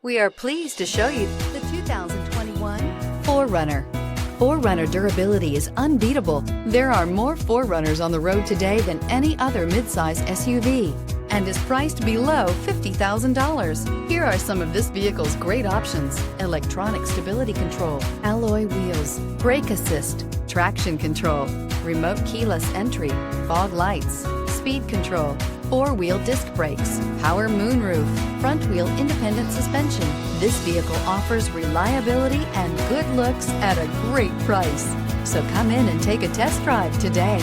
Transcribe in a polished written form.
We are pleased to show you the 2021 4Runner. 4Runner durability is unbeatable. There are more 4Runners on the road today than any other midsize SUV and is priced below $50,000. Here are some of this vehicle's great options: electronic stability control, alloy wheels, brake assist, traction control, remote keyless entry, fog lights, speed control, four-wheel disc brakes, power moonroof, front-wheel independent suspension. This vehicle offers reliability and good looks at a great price. So come in and take a test drive today.